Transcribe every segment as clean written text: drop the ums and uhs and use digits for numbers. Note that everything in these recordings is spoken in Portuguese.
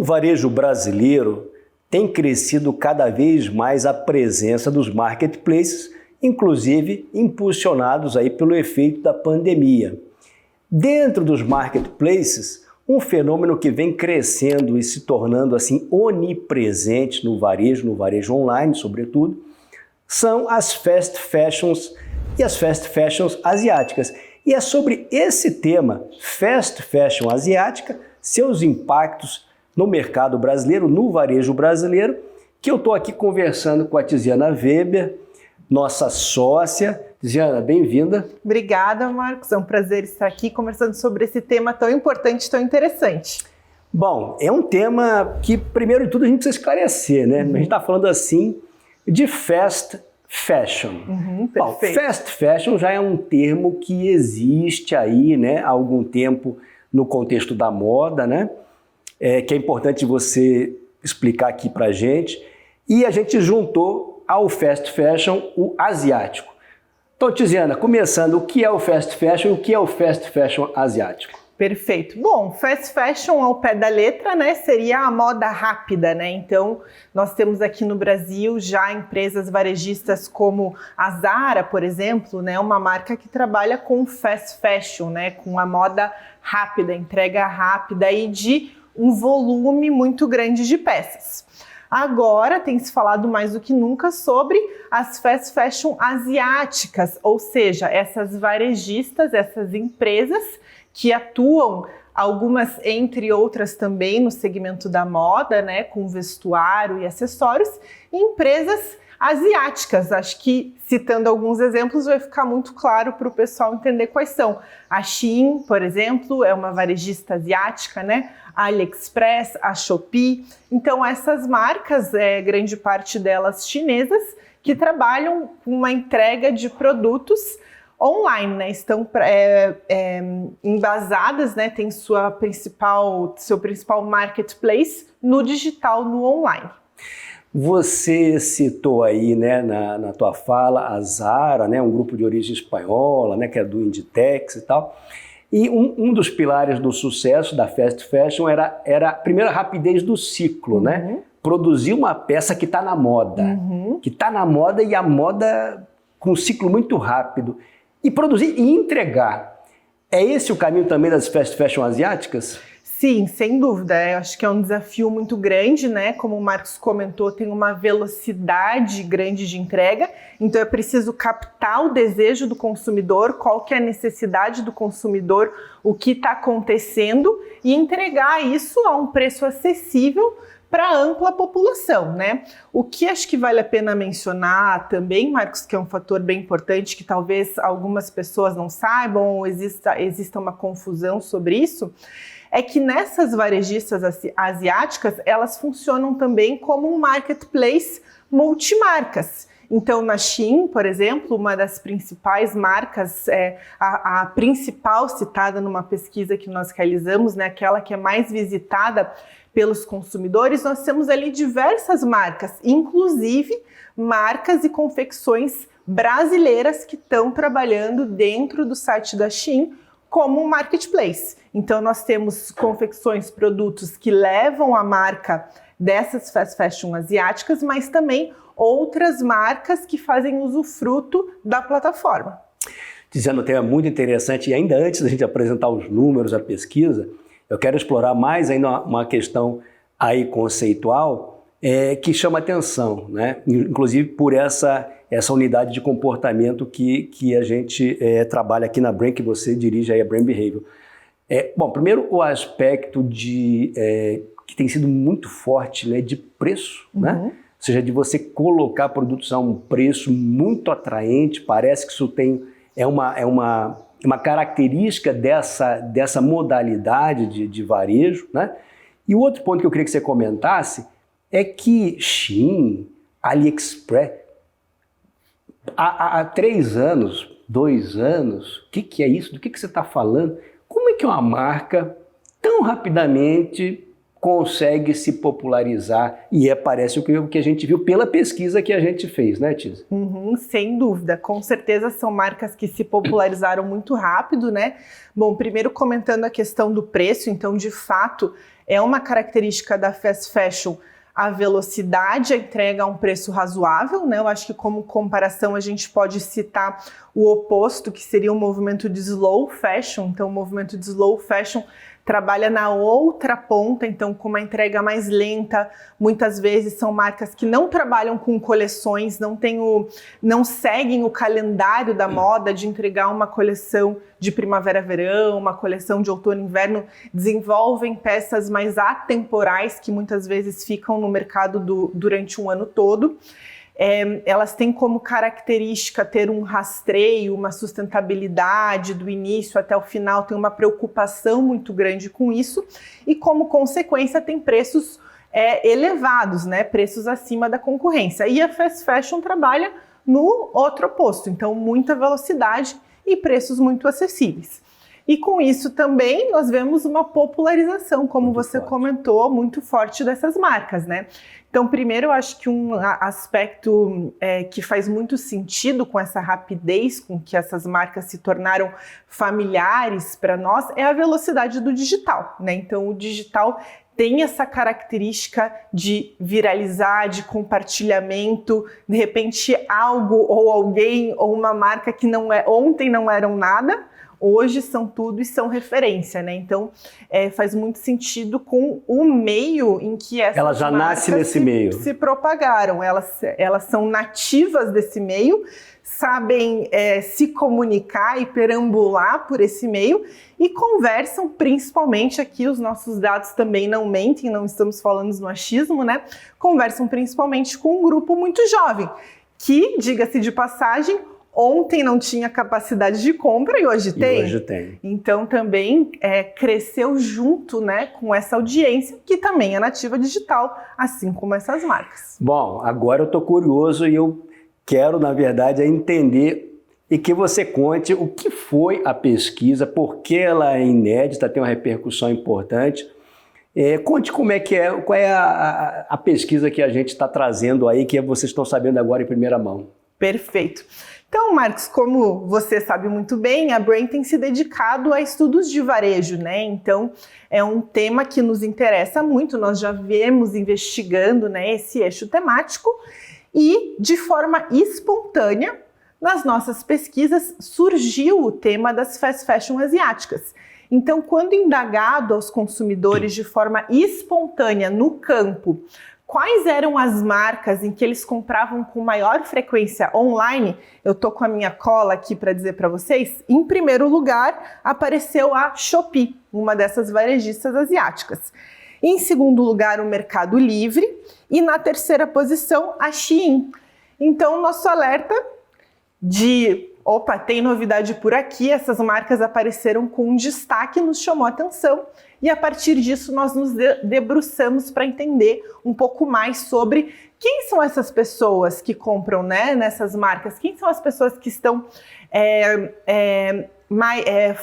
No varejo brasileiro, tem crescido cada vez mais a presença dos marketplaces, inclusive impulsionados aí pelo efeito da pandemia. Dentro dos marketplaces, um fenômeno que vem crescendo e se tornando assim onipresente no varejo online, sobretudo, são as fast fashions e as fast fashions asiáticas. E é sobre esse tema, fast fashion asiática, seus impactos no mercado brasileiro, no varejo brasileiro, que eu estou aqui conversando com a Tiziana Weber, nossa sócia. Tiziana, bem-vinda. Obrigada, Marcos. É um prazer estar aqui conversando sobre esse tema tão importante, tão interessante. Bom, é um tema que, primeiro de tudo, a gente precisa esclarecer, né? A gente está falando assim de fast fashion. Bom, fast fashion já é um termo que existe aí, né, há algum tempo no contexto da moda, né? Que é importante você explicar aqui pra gente. E a gente juntou ao fast fashion o asiático. Então, Tiziana, começando, o que é o fast fashion e o que é o fast fashion asiático? Perfeito. Bom, fast fashion ao pé da letra, né, seria a moda rápida, né? Então, nós temos aqui no Brasil já empresas varejistas como a Zara, por exemplo, né, uma marca que trabalha com fast fashion, né, com a moda rápida, entrega rápida e de um volume muito grande de peças. Agora tem se falado mais do que nunca sobre as fast fashion asiáticas, ou seja, essas varejistas, essas empresas que atuam, algumas entre outras também no segmento da moda, né, com vestuário e acessórios, e empresas asiáticas. Acho que, citando alguns exemplos, vai ficar muito claro para o pessoal entender quais são. A Shein, por exemplo, é uma varejista asiática, né? A AliExpress, a Shopee. Então, essas marcas, grande parte delas chinesas, que trabalham com uma entrega de produtos online, né? Estão embasadas, né? Tem seu principal marketplace no digital, no online. Você citou aí, né, na tua fala, a Zara, né, um grupo de origem espanhola, né, que é do Inditex e tal. E um dos pilares do sucesso da fast fashion era a primeira rapidez do ciclo, né? Produzir uma peça que está na moda, e a moda com um ciclo muito rápido. E produzir e entregar. É esse o caminho também das fast fashion asiáticas? Sim, sem dúvida. Eu acho que é um desafio muito grande, né? Como o Marcos comentou, tem uma velocidade grande de entrega, então é preciso captar o desejo do consumidor, qual que é a necessidade do consumidor, o que está acontecendo e entregar isso a um preço acessível para a ampla população, né? O que acho que vale a pena mencionar também, Marcos, que é um fator bem importante, que talvez algumas pessoas não saibam ou exista uma confusão sobre isso, é que nessas varejistas asiáticas, elas funcionam também como um marketplace multimarcas. Então, na Shein, por exemplo, uma das principais marcas, a principal citada numa pesquisa que nós realizamos, né, aquela que é mais visitada pelos consumidores, nós temos ali diversas marcas, inclusive marcas e confecções brasileiras que estão trabalhando dentro do site da Shein como um marketplace. Então, nós temos confecções, produtos que levam a marca dessas fast fashion asiáticas, mas também outras marcas que fazem usufruto da plataforma. Dizendo um tema muito interessante, e ainda antes da gente apresentar os números, a pesquisa, eu quero explorar mais ainda uma questão aí conceitual que chama atenção, né? Inclusive por essa unidade de comportamento que a gente trabalha aqui na Brain, que você dirige aí a Brain Behavior. Bom, primeiro o aspecto que tem sido muito forte, né, de preço, né? Ou seja, de você colocar produtos a um preço muito atraente, parece que isso é uma característica dessa modalidade de varejo, né? E o outro ponto que eu queria que você comentasse é que Shein, AliExpress, há 3 anos, 2 anos, o que é isso? Do que você está falando? Como é que uma marca tão rapidamente consegue se popularizar? E parece o que a gente viu pela pesquisa que a gente fez, né, Tiz? Sem dúvida, com certeza são marcas que se popularizaram muito rápido, né? Bom, primeiro comentando a questão do preço, então de fato É uma característica da fast fashion a velocidade, a entrega a um preço razoável, né? Eu acho que como comparação a gente pode citar o oposto, que seria o movimento de slow fashion. Então o movimento de slow fashion trabalha na outra ponta, então com uma entrega mais lenta. Muitas vezes são marcas que não trabalham com coleções, não seguem o calendário da moda de entregar uma coleção de primavera-verão, uma coleção de outono-inverno, desenvolvem peças mais atemporais que muitas vezes ficam no mercado durante um ano todo. Elas têm como característica ter um rastreio, uma sustentabilidade do início até o final, tem uma preocupação muito grande com isso e como consequência tem preços elevados, né? Preços acima da concorrência. E a fast fashion trabalha no outro oposto, então muita velocidade e preços muito acessíveis. E com isso também nós vemos uma popularização, como muito você forte. Comentou, muito forte dessas marcas, né? Então, primeiro, eu acho que um aspecto que faz muito sentido com essa rapidez com que essas marcas se tornaram familiares para nós é a velocidade do digital, né? Então, o digital tem essa característica de viralizar, de compartilhamento, de repente algo ou alguém ou uma marca que ontem não eram nada, hoje são tudo e são referência, né? Então, faz muito sentido com o meio em que essas Ela já nasce nesse meio. Se propagaram. Elas são nativas desse meio, sabem se comunicar e perambular por esse meio e conversam, principalmente aqui, os nossos dados também não mentem, não estamos falando no achismo, né? Conversam principalmente com um grupo muito jovem, que, diga-se de passagem, ontem não tinha capacidade de compra e hoje tem. Hoje tem. Então também cresceu junto, né, com essa audiência que também é nativa digital, assim como essas marcas. Bom, agora eu estou curioso e eu quero, na verdade, entender e que você conte o que foi a pesquisa, por que ela é inédita, tem uma repercussão importante. Conte como qual é a pesquisa que a gente está trazendo aí, que vocês estão sabendo agora em primeira mão. Perfeito. Então, Marcos, como você sabe muito bem, a Brain tem se dedicado a estudos de varejo, né? Então, é um tema que nos interessa muito, nós já viemos investigando, né, esse eixo temático e, de forma espontânea, nas nossas pesquisas, surgiu o tema das fast fashion asiáticas. Então, quando indagado aos consumidores de forma espontânea no campo, quais eram as marcas em que eles compravam com maior frequência online, eu tô com a minha cola aqui para dizer para vocês, em primeiro lugar apareceu a Shopee, uma dessas varejistas asiáticas. Em segundo lugar, o Mercado Livre e na terceira posição, a Shein. Então, nosso alerta de opa, tem novidade por aqui, essas marcas apareceram com um destaque, nos chamou a atenção e a partir disso nós nos debruçamos para entender um pouco mais sobre quem são essas pessoas que compram, né, nessas marcas, quem são as pessoas que estão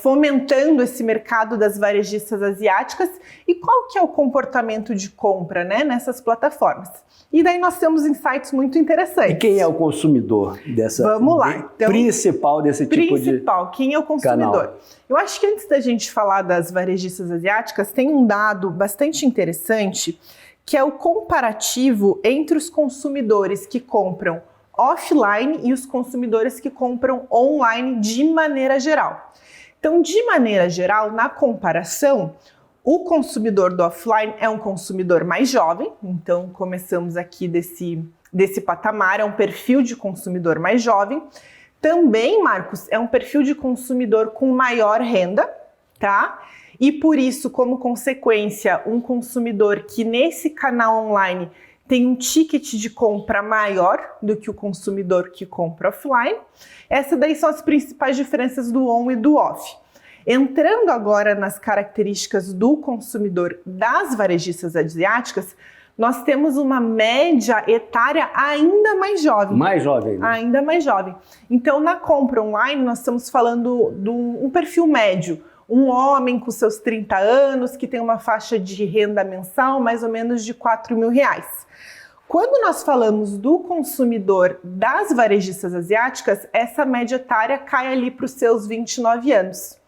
fomentando esse mercado das varejistas asiáticas e qual que é o comportamento de compra, né, nessas plataformas. E daí nós temos insights muito interessantes. E quem é o consumidor Vamos lá. Então, principal desse tipo de quem é o consumidor? canal? Eu acho que antes da gente falar das varejistas asiáticas, tem um dado bastante interessante, que é o comparativo entre os consumidores que compram offline e os consumidores que compram online de maneira geral. Então, de maneira geral, na comparação, o consumidor do offline é um consumidor mais jovem, então começamos aqui desse patamar, é um perfil de consumidor mais jovem. Também, Marcos, é um perfil de consumidor com maior renda, tá? E por isso, como consequência, um consumidor que nesse canal online tem um ticket de compra maior do que o consumidor que compra offline. Essas daí são as principais diferenças do on e do off. Entrando agora nas características do consumidor das varejistas asiáticas, nós temos uma média etária ainda mais jovem. Mais jovem, né? Ainda mais jovem. Então, na compra online, nós estamos falando de um perfil médio. Um homem com seus 30 anos, que tem uma faixa de renda mensal mais ou menos de R$4.000. Quando nós falamos do consumidor das varejistas asiáticas, essa média etária cai ali para os seus 29 anos.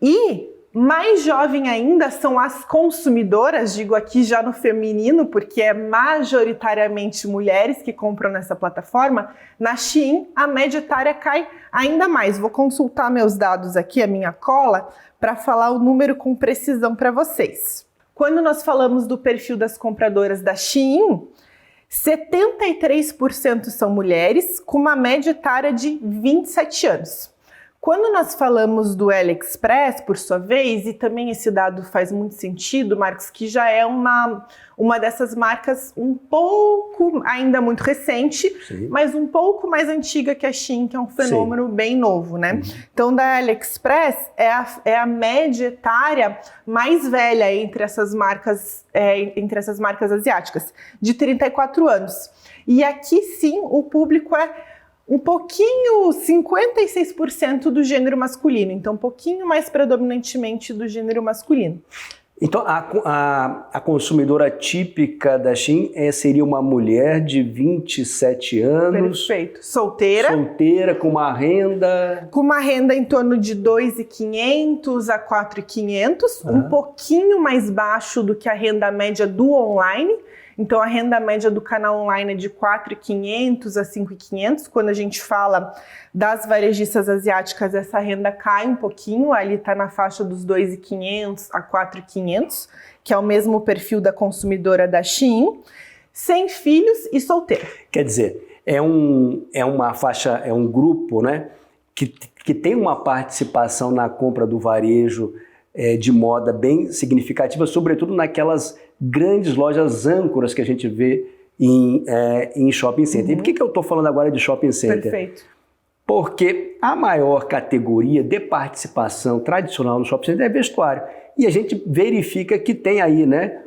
E Mais jovem ainda são as consumidoras, digo aqui já no feminino, porque é majoritariamente mulheres que compram nessa plataforma. Na Shein, a média etária cai ainda mais. Vou consultar meus dados aqui, a minha cola, para falar o número com precisão para vocês. Quando nós falamos do perfil das compradoras da Shein, 73% são mulheres, com uma média etária de 27 anos. Quando nós falamos do AliExpress, por sua vez, e também esse dado faz muito sentido, Marcos, que já é uma dessas marcas um pouco, ainda muito recente, sim, mas um pouco mais antiga que a Shein, que é um fenômeno, sim, bem novo, né? Uhum. Então, da AliExpress é a média etária mais velha entre essas marcas asiáticas, de 34 anos. E aqui, sim, o público é um pouquinho, 56% do gênero masculino, então um pouquinho mais predominantemente do gênero masculino. Então a consumidora típica da Shein seria uma mulher de 27 anos. Perfeito. Solteira, com uma renda... Com uma renda em torno de 2.500 a 4.500, um pouquinho mais baixo do que a renda média do online. Então, a renda média do canal online é de 4.500 a 5.500. Quando a gente fala das varejistas asiáticas, essa renda cai um pouquinho, ali está na faixa dos 2.500 a 4.500, que é o mesmo perfil da consumidora da Shein, sem filhos e solteira. Quer dizer, é uma faixa, é um grupo, né, que tem uma participação na compra do varejo de moda bem significativa, sobretudo naquelas grandes lojas âncoras que a gente vê em shopping center. E por que eu estou falando agora de shopping center? Perfeito. Porque a maior categoria de participação tradicional no shopping center é vestuário. E a gente verifica que tem aí, né,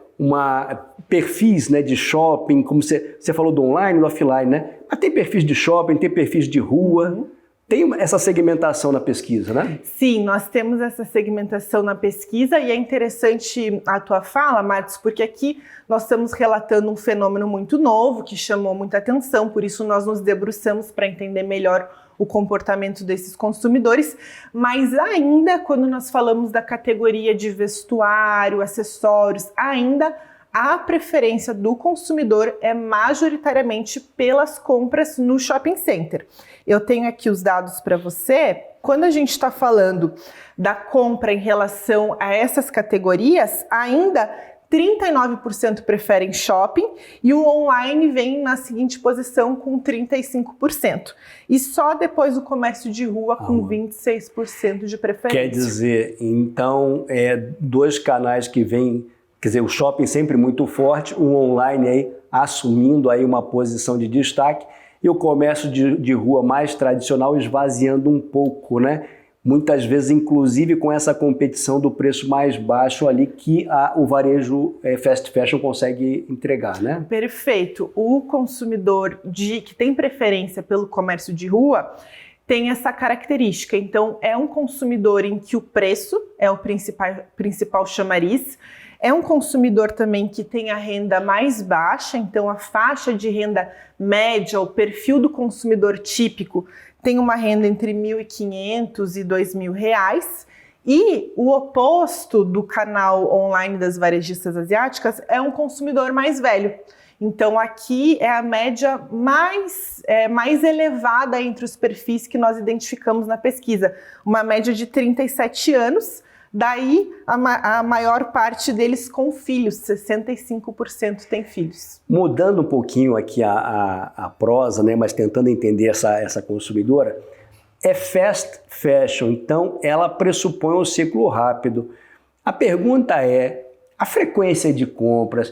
perfis, né, de shopping, como você falou do online e do offline, né? Mas tem perfis de shopping, tem perfis de rua. Tem essa segmentação na pesquisa, né? Sim, nós temos essa segmentação na pesquisa e é interessante a tua fala, Marcos, porque aqui nós estamos relatando um fenômeno muito novo que chamou muita atenção, por isso nós nos debruçamos para entender melhor o comportamento desses consumidores, mas ainda quando nós falamos da categoria de vestuário, acessórios, ainda a preferência do consumidor é majoritariamente pelas compras no shopping center. Eu tenho aqui os dados para você. Quando a gente está falando da compra em relação a essas categorias, ainda 39% preferem shopping e o online vem na seguinte posição com 35%. E só depois o comércio de rua com 26% de preferência. Quer dizer, então, dois canais que vêm, quer dizer, o shopping sempre muito forte, o online aí assumindo aí uma posição de destaque e o comércio de rua mais tradicional esvaziando um pouco, né? Muitas vezes, inclusive, com essa competição do preço mais baixo ali que o varejo fast fashion consegue entregar, né? Perfeito. O consumidor que tem preferência pelo comércio de rua tem essa característica. Então, é um consumidor em que o preço é o principal chamariz. É um consumidor também que tem a renda mais baixa, então a faixa de renda média, o perfil do consumidor típico, tem uma renda entre R$1.500 e R$2.000. E o oposto do canal online das varejistas asiáticas é um consumidor mais velho. Então aqui é a média mais elevada entre os perfis que nós identificamos na pesquisa. Uma média de 37 anos. Daí, a maior parte deles com filhos, 65% tem filhos. Mudando um pouquinho aqui a prosa, né, mas tentando entender essa consumidora, é fast fashion, então ela pressupõe um ciclo rápido. A pergunta é, a frequência de compras,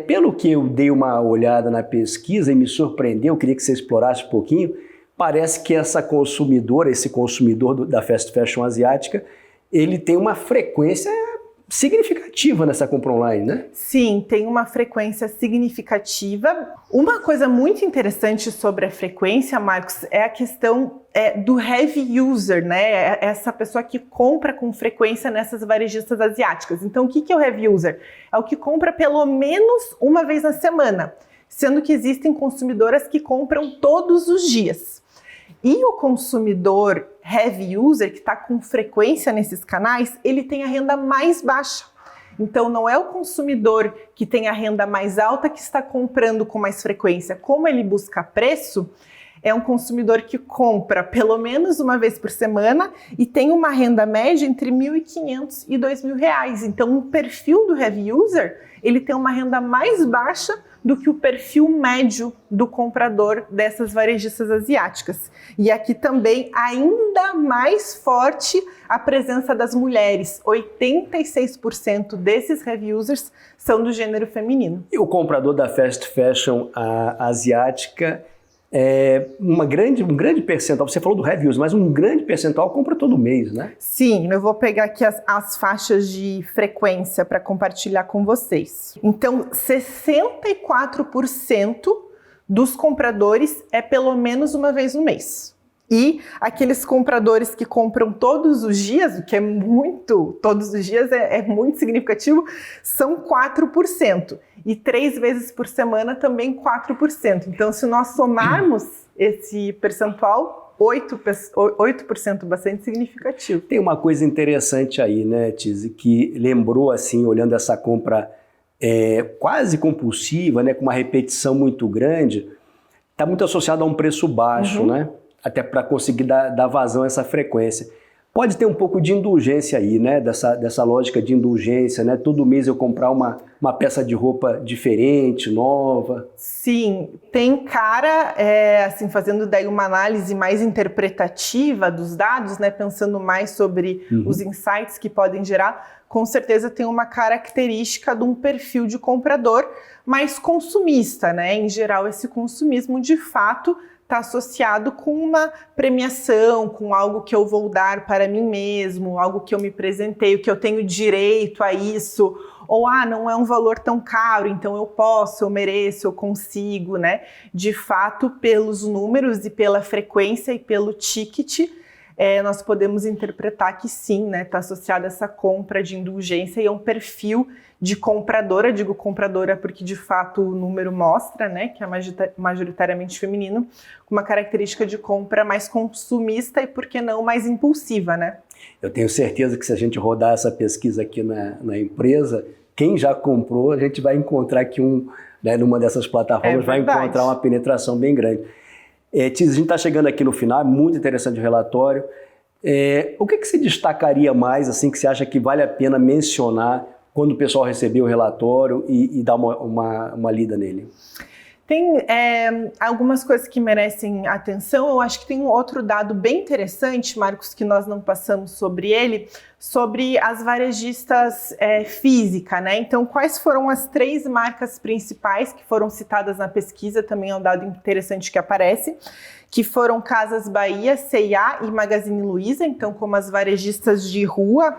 pelo que eu dei uma olhada na pesquisa e me surpreendeu, eu queria que você explorasse um pouquinho, parece que esse consumidor da fast fashion asiática, ele tem uma frequência significativa nessa compra online, né? Sim, tem uma frequência significativa. Uma coisa muito interessante sobre a frequência, Marcos, é a questão do heavy user, né? Essa pessoa que compra com frequência nessas varejistas asiáticas. Então, o que é o heavy user? É o que compra pelo menos uma vez na semana, sendo que existem consumidoras que compram todos os dias. E o consumidor heavy user, que está com frequência nesses canais, ele tem a renda mais baixa. Então, não é o consumidor que tem a renda mais alta que está comprando com mais frequência. Como ele busca preço, é um consumidor que compra pelo menos uma vez por semana e tem uma renda média entre R$ 1.500 e R$ 2.000. Então, o perfil do heavy user, ele tem uma renda mais baixa do que o perfil médio do comprador dessas varejistas asiáticas. E aqui também ainda mais forte a presença das mulheres. 86% desses heavy users são do gênero feminino. E o comprador da fast fashion asiática, um grande percentual, você falou do heavy user, mas um grande percentual compra todo mês, né? Sim, eu vou pegar aqui as faixas de frequência para compartilhar com vocês. Então, 64% dos compradores é pelo menos uma vez no mês. E aqueles compradores que compram todos os dias, o que é muito, todos os dias é muito significativo, são 4%. E 3 vezes por semana também 4%. Então, se nós somarmos esse percentual, 8%, bastante significativo. Tem uma coisa interessante aí, né, Tizi, que lembrou, assim, olhando essa compra quase compulsiva, né, com uma repetição muito grande, está muito associado a um preço baixo, né? Até para conseguir dar vazão a essa frequência. Pode ter um pouco de indulgência aí, né? Dessa lógica de indulgência, né? Todo mês eu comprar uma peça de roupa diferente, nova. Sim, tem cara, assim, fazendo daí uma análise mais interpretativa dos dados, né? Pensando mais sobre os insights que podem gerar, com certeza tem uma característica de um perfil de comprador mais consumista, né? Em geral, esse consumismo, de fato, está associado com uma premiação, com algo que eu vou dar para mim mesmo, algo que eu me presenteio, que eu tenho direito a isso, ou não é um valor tão caro, então eu posso, eu mereço, eu consigo, né? De fato, pelos números e pela frequência e pelo ticket, nós podemos interpretar que sim, né? Está associado a essa compra de indulgência e é um perfil de compradora, digo compradora porque de fato o número mostra, né, que é majoritariamente feminino, com uma característica de compra mais consumista e, por que não, mais impulsiva, né? Eu tenho certeza que se a gente rodar essa pesquisa aqui na empresa, quem já comprou, a gente vai encontrar aqui numa dessas plataformas, vai encontrar uma penetração bem grande. Tizi, a gente está chegando aqui no final, é muito interessante o relatório. O que você destacaria mais, assim, que você acha que vale a pena mencionar quando o pessoal receber o relatório e dar uma lida nele? Tem algumas coisas que merecem atenção. Eu acho que tem um outro dado bem interessante, Marcos, que nós não passamos sobre ele, sobre as varejistas física, né? Então, quais foram as 3 marcas principais que foram citadas na pesquisa? Também é um dado interessante que aparece, que foram Casas Bahia, C&A e Magazine Luiza, então como as varejistas de rua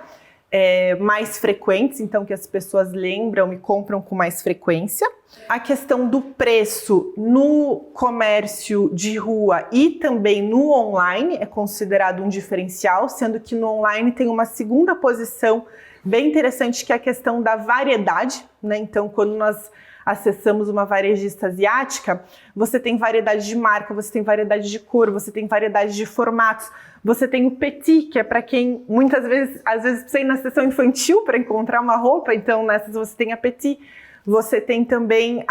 mais frequentes, então que as pessoas lembram e compram com mais frequência. A questão do preço no comércio de rua e também no online é considerado um diferencial, sendo que no online tem uma segunda posição bem interessante, que é a questão da variedade, né? Então, quando nós acessamos uma varejista asiática, você tem variedade de marca, você tem variedade de cor, você tem variedade de formatos, você tem o petit, que é para quem muitas vezes, às vezes precisa ir na seção infantil para encontrar uma roupa, então nessas você tem a petit. Você tem também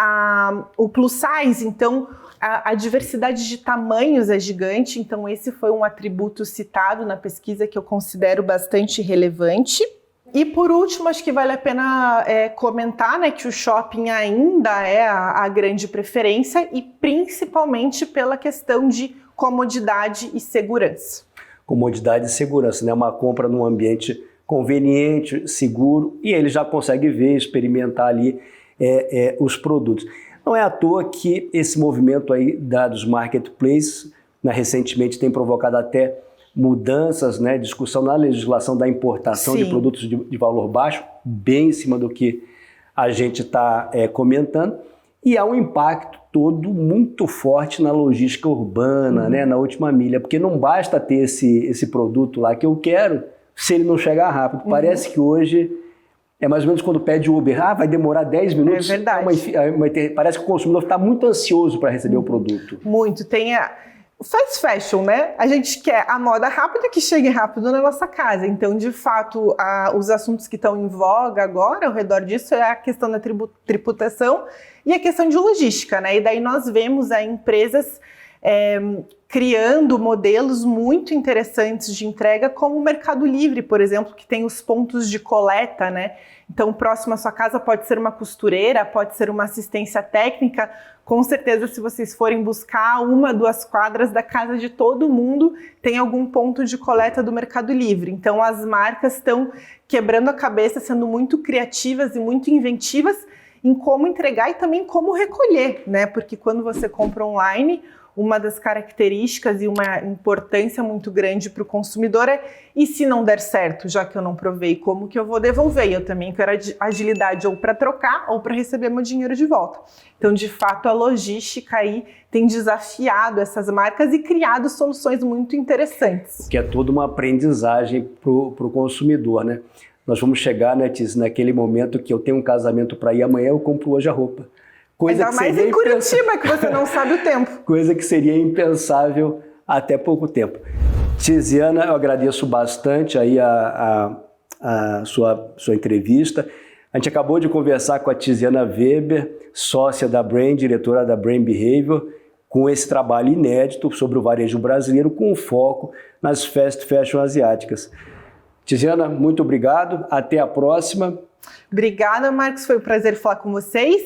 o plus size, então a diversidade de tamanhos é gigante, então esse foi um atributo citado na pesquisa que eu considero bastante relevante. E por último, acho que vale a pena comentar, né, que o shopping ainda é a grande preferência e principalmente pela questão de comodidade e segurança. Comodidade e segurança, né? Uma compra num ambiente conveniente, seguro, e ele já consegue ver, experimentar ali os produtos. Não é à toa que esse movimento aí dos marketplaces, né, recentemente tem provocado até mudanças, né, discussão na legislação da importação de produtos de valor baixo, bem em cima do que a gente está comentando, e há um impacto todo muito forte na logística urbana, né, na última milha, porque não basta ter esse produto lá que eu quero se ele não chegar rápido. Parece que hoje é mais ou menos quando pede Uber, vai demorar 10 minutos. É verdade. Parece que o consumidor está muito ansioso para receber o produto. Muito. fast fashion, né? A gente quer a moda rápida que chegue rápido na nossa casa. Então, de fato, os assuntos que estão em voga agora ao redor disso é a questão da tributação e a questão de logística, né? E daí nós vemos aí empresas criando modelos muito interessantes de entrega, como o Mercado Livre, por exemplo, que tem os pontos de coleta, né? Então, próximo à sua casa pode ser uma costureira, pode ser uma assistência técnica. Com certeza, se vocês forem buscar 1, 2 quadras da casa de todo mundo, tem algum ponto de coleta do Mercado Livre. Então, as marcas estão quebrando a cabeça, sendo muito criativas e muito inventivas em como entregar e também como recolher, né? Porque quando você compra online, uma das características e uma importância muito grande para o consumidor é: e se não der certo, já que eu não provei, como que eu vou devolver? E eu também quero agilidade ou para trocar ou para receber meu dinheiro de volta. Então, de fato, a logística aí tem desafiado essas marcas e criado soluções muito interessantes. Que é toda uma aprendizagem para o consumidor, né? Nós vamos chegar, né, Tiz, naquele momento que eu tenho um casamento para ir, amanhã eu compro hoje a roupa. Ainda mais em Curitiba, que você não sabe o tempo. Coisa que seria impensável até pouco tempo. Tiziana, eu agradeço bastante aí a sua entrevista. A gente acabou de conversar com a Tiziana Weber, sócia da Brain, diretora da Brain Behavior, com esse trabalho inédito sobre o varejo brasileiro, com foco nas fast fashion asiáticas. Tiziana, muito obrigado. Até a próxima. Obrigada, Marcos. Foi um prazer falar com vocês.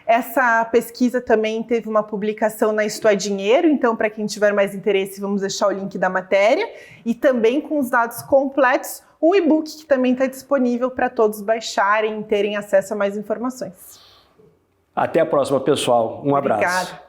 Essa pesquisa também teve uma publicação na Isto é Dinheiro, então para quem tiver mais interesse, vamos deixar o link da matéria. E também com os dados completos, um e-book que também está disponível para todos baixarem e terem acesso a mais informações. Até a próxima, pessoal. Um abraço. Obrigada.